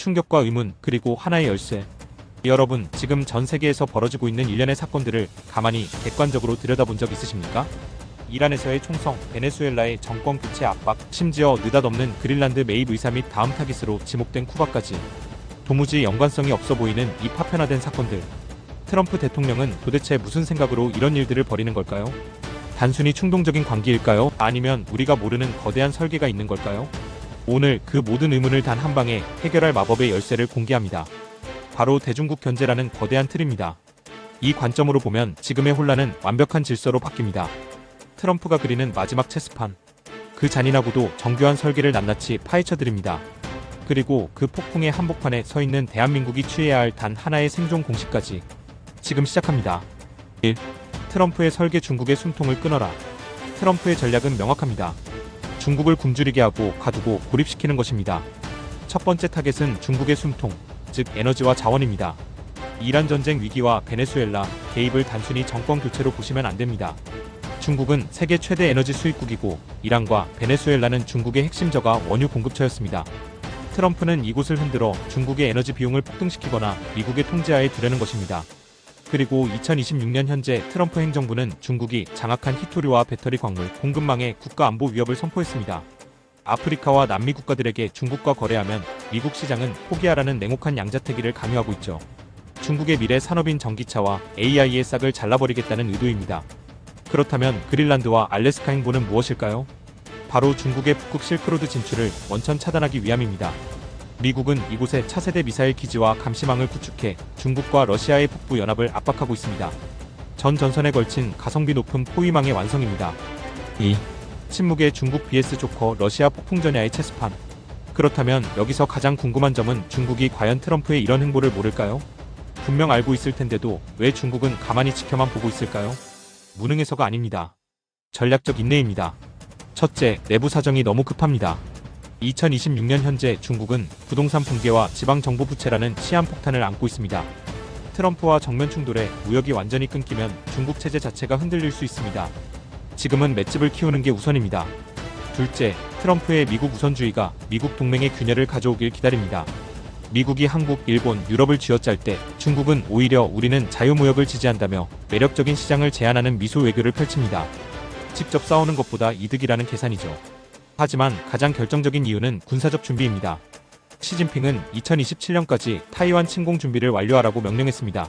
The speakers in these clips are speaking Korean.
충격과 의문, 그리고 하나의 열쇠. 여러분, 지금 전 세계에서 벌어지고 있는 일련의 사건들을 가만히 객관적으로 들여다본 적 있으십니까? 이란에서의 총성, 베네수엘라의 정권 교체 압박, 심지어 느닷없는 그린란드 매입 의사 및 다음 타깃으로 지목된 쿠바까지 도무지 연관성이 없어 보이는 이 파편화된 사건들. 트럼프 대통령은 도대체 무슨 생각으로 이런 일들을 벌이는 걸까요? 단순히 충동적인 관계일까요? 아니면 우리가 모르는 거대한 설계가 있는 걸까요? 오늘 그 모든 의문을 단 한 방에 해결할 마법의 열쇠를 공개합니다. 바로 대중국 견제라는 거대한 틀입니다. 이 관점으로 보면 지금의 혼란은 완벽한 질서로 바뀝니다. 트럼프가 그리는 마지막 체스판. 그 잔인하고도 정교한 설계를 낱낱이 파헤쳐드립니다. 그리고 그 폭풍의 한복판에 서 있는 대한민국이 취해야 할 단 하나의 생존 공식까지 지금 시작합니다. 1. 트럼프의 설계. 중국의 숨통을 끊어라. 트럼프의 전략은 명확합니다. 중국을 굶주리게 하고 가두고 고립시키는 것입니다. 첫 번째 타겟은 중국의 숨통, 즉 에너지와 자원입니다. 이란 전쟁 위기와 베네수엘라 개입을 단순히 정권 교체로 보시면 안 됩니다. 중국은 세계 최대 에너지 수입국이고 이란과 베네수엘라는 중국의 핵심 저가 원유 공급처였습니다. 트럼프는 이곳을 흔들어 중국의 에너지 비용을 폭등시키거나 미국의 통제하에 두려는 것입니다. 그리고 2026년 현재 트럼프 행정부는 중국이 장악한 히토류와 배터리 광물 공급망에 국가안보 위협을 선포했습니다. 아프리카와 남미 국가들에게 중국과 거래하면 미국 시장은 포기하라는 냉혹한 양자택일을 강요하고 있죠. 중국의 미래 산업인 전기차와 AI의 싹을 잘라버리겠다는 의도입니다. 그렇다면 그린란드와 알래스카 행보는 무엇일까요? 바로 중국의 북극 실크로드 진출을 원천 차단하기 위함입니다. 미국은 이곳에 차세대 미사일 기지와 감시망을 구축해 중국과 러시아의 북부 연합을 압박하고 있습니다. 전 전선에 걸친 가성비 높은 포위망의 완성입니다. 2. 침묵의 중국 vs 조커 러시아 폭풍전야의 체스판. 그렇다면 여기서 가장 궁금한 점은 중국이 과연 트럼프의 이런 행보를 모를까요? 분명 알고 있을 텐데도 왜 중국은 가만히 지켜만 보고 있을까요? 무능해서가 아닙니다. 전략적 인내입니다. 첫째, 내부 사정이 너무 급합니다. 2026년 현재 중국은 부동산 붕괴와 지방정보부채라는 시한폭탄을 안고 있습니다. 트럼프와 정면 충돌에 무역이 완전히 끊기면 중국 체제 자체가 흔들릴 수 있습니다. 지금은 맷집을 키우는 게 우선입니다. 둘째, 트럼프의 미국 우선주의가 미국 동맹의 균열을 가져오길 기다립니다. 미국이 한국, 일본, 유럽을 쥐어짤 때 중국은 오히려 우리는 자유무역을 지지한다며 매력적인 시장을 제안하는 미소 외교를 펼칩니다. 직접 싸우는 것보다 이득이라는 계산이죠. 하지만 가장 결정적인 이유는 군사적 준비입니다. 시진핑은 2027년까지 타이완 침공 준비를 완료하라고 명령했습니다.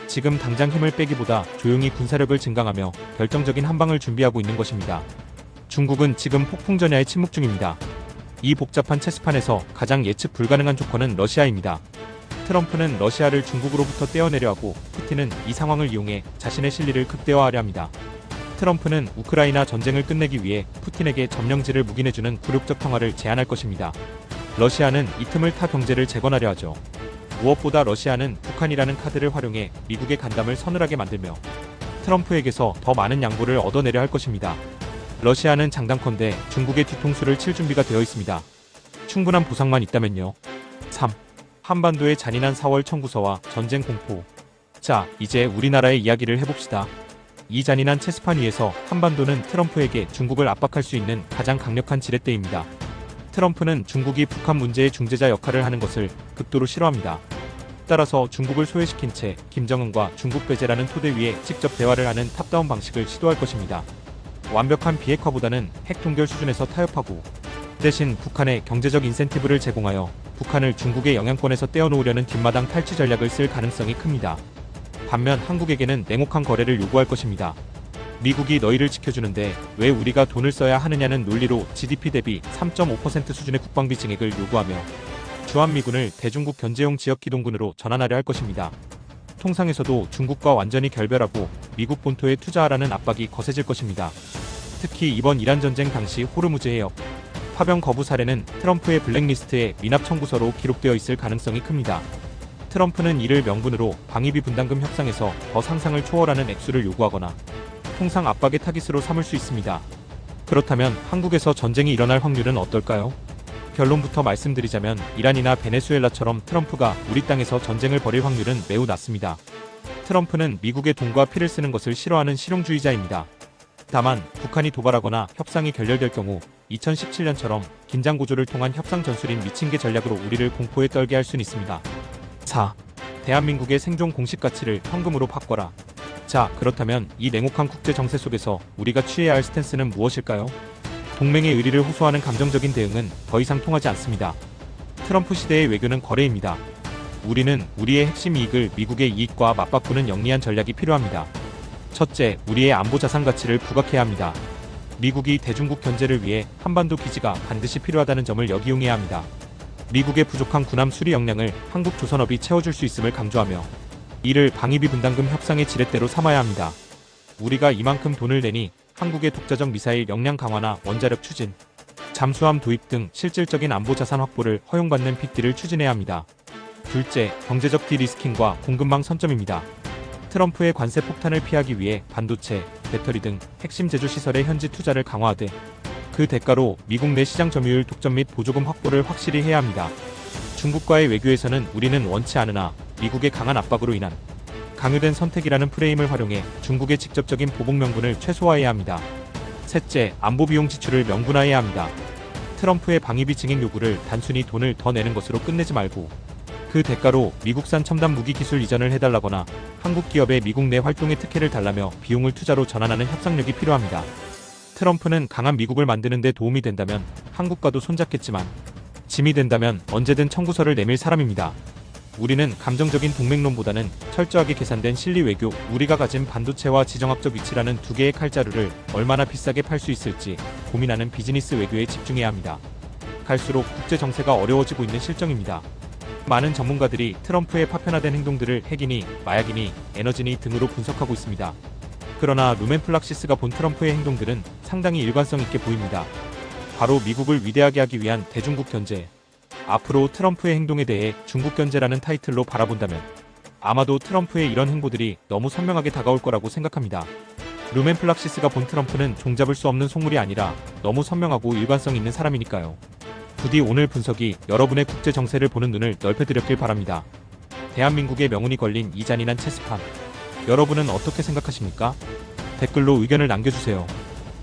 지금 당장 힘을 빼기보다 조용히 군사력을 증강하며 결정적인 한방을 준비하고 있는 것입니다. 중국은 지금 폭풍전야에 침묵 중입니다. 이 복잡한 체스판에서 가장 예측 불가능한 조커는 러시아입니다. 트럼프는 러시아를 중국으로부터 떼어내려 하고 푸틴은 이 상황을 이용해 자신의 실리를 극대화하려 합니다. 트럼프는 우크라이나 전쟁을 끝내기 위해 푸틴에게 점령지를 묵인해주는 굴욕적 평화를 제안할 것입니다. 러시아는 이 틈을 타 경제를 재건하려 하죠. 무엇보다 러시아는 북한이라는 카드를 활용해 미국의 간담을 서늘하게 만들며 트럼프에게서 더 많은 양보를 얻어내려 할 것입니다. 러시아는 장담컨대 중국의 뒤통수를 칠 준비가 되어 있습니다. 충분한 보상만 있다면요. 3. 한반도의 잔인한 4월 청구서와 전쟁 공포. 자, 이제 우리나라의 이야기를 해봅시다. 이 잔인한 체스판 위에서 한반도는 트럼프에게 중국을 압박할 수 있는 가장 강력한 지렛대입니다. 트럼프는 중국이 북한 문제의 중재자 역할을 하는 것을 극도로 싫어합니다. 따라서 중국을 소외시킨 채 김정은과 중국 배제라는 토대 위에 직접 대화를 하는 탑다운 방식을 시도할 것입니다. 완벽한 비핵화보다는 핵 동결 수준에서 타협하고 대신 북한에 경제적 인센티브를 제공하여 북한을 중국의 영향권에서 떼어놓으려는 뒷마당 탈취 전략을 쓸 가능성이 큽니다. 반면 한국에게는 냉혹한 거래를 요구할 것입니다. 미국이 너희를 지켜주는데 왜 우리가 돈을 써야 하느냐는 논리로 GDP 대비 3.5% 수준의 국방비 증액을 요구하며 주한미군을 대중국 견제용 지역기동군으로 전환하려 할 것입니다. 통상에서도 중국과 완전히 결별하고 미국 본토에 투자하라는 압박이 거세질 것입니다. 특히 이번 이란 전쟁 당시 호르무즈 해협 파병 거부 사례는 트럼프의 블랙리스트에 미납 청구서로 기록되어 있을 가능성이 큽니다. 트럼프는 이를 명분으로 방위비 분담금 협상에서 더 상상을 초월하는 액수를 요구하거나 통상 압박의 타깃으로 삼을 수 있습니다. 그렇다면 한국에서 전쟁이 일어날 확률은 어떨까요? 결론부터 말씀드리자면 이란이나 베네수엘라처럼 트럼프가 우리 땅에서 전쟁을 벌일 확률은 매우 낮습니다. 트럼프는 미국의 돈과 피를 쓰는 것을 싫어하는 실용주의자입니다. 다만 북한이 도발하거나 협상이 결렬될 경우 2017년처럼 긴장 고조를 통한 협상 전술인 미친개 전략으로 우리를 공포에 떨게 할 수는 있습니다. 4. 대한민국의 생존 공식 가치를 현금으로 바꿔라. 자, 그렇다면 이 냉혹한 국제 정세 속에서 우리가 취해야 할 스탠스는 무엇일까요? 동맹의 의리를 호소하는 감정적인 대응은 더 이상 통하지 않습니다. 트럼프 시대의 외교는 거래입니다. 우리는 우리의 핵심 이익을 미국의 이익과 맞바꾸는 영리한 전략이 필요합니다. 첫째, 우리의 안보 자산 가치를 부각해야 합니다. 미국이 대중국 견제를 위해 한반도 기지가 반드시 필요하다는 점을 역이용해야 합니다. 미국의 부족한 군함 수리 역량을 한국 조선업이 채워줄 수 있음을 강조하며 이를 방위비 분담금 협상의 지렛대로 삼아야 합니다. 우리가 이만큼 돈을 내니 한국의 독자적 미사일 역량 강화나 원자력 추진, 잠수함 도입 등 실질적인 안보 자산 확보를 허용받는 빅딜을 추진해야 합니다. 둘째, 경제적 디리스킹과 공급망 선점입니다. 트럼프의 관세 폭탄을 피하기 위해 반도체, 배터리 등 핵심 제조 시설의 현지 투자를 강화하되 그 대가로 미국 내 시장 점유율 독점 및 보조금 확보를 확실히 해야 합니다. 중국과의 외교에서는 우리는 원치 않으나 미국의 강한 압박으로 인한 강요된 선택이라는 프레임을 활용해 중국의 직접적인 보복 명분을 최소화해야 합니다. 셋째, 안보 비용 지출을 명분화해야 합니다. 트럼프의 방위비 증액 요구를 단순히 돈을 더 내는 것으로 끝내지 말고 그 대가로 미국산 첨단 무기 기술 이전을 해달라거나 한국 기업의 미국 내 활동에 특혜를 달라며 비용을 투자로 전환하는 협상력이 필요합니다. 트럼프는 강한 미국을 만드는 데 도움이 된다면 한국과도 손잡겠지만 짐이 된다면 언제든 청구서를 내밀 사람입니다. 우리는 감정적인 동맹론보다는 철저하게 계산된 실리 외교, 우리가 가진 반도체와 지정학적 위치라는 두 개의 칼자루를 얼마나 비싸게 팔 수 있을지 고민하는 비즈니스 외교에 집중해야 합니다. 갈수록 국제 정세가 어려워지고 있는 실정입니다. 많은 전문가들이 트럼프의 파편화된 행동들을 핵이니 마약이니 에너지니 등으로 분석하고 있습니다. 그러나 루멘플락시스가 본 트럼프의 행동들은 상당히 일관성 있게 보입니다. 바로 미국을 위대하게 하기 위한 대중국 견제. 앞으로 트럼프의 행동에 대해 중국 견제라는 타이틀로 바라본다면 아마도 트럼프의 이런 행보들이 너무 선명하게 다가올 거라고 생각합니다. 루멘플락시스가 본 트럼프는 종잡을 수 없는 속물이 아니라 너무 선명하고 일관성 있는 사람이니까요. 부디 오늘 분석이 여러분의 국제 정세를 보는 눈을 넓혀드렸길 바랍니다. 대한민국의 명운이 걸린 이 잔인한 체스판. 여러분은 어떻게 생각하십니까? 댓글로 의견을 남겨주세요.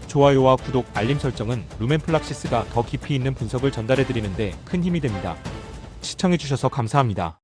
좋아요와 구독, 알림 설정은 루멘플락시스가 더 깊이 있는 분석을 전달해드리는데 큰 힘이 됩니다. 시청해주셔서 감사합니다.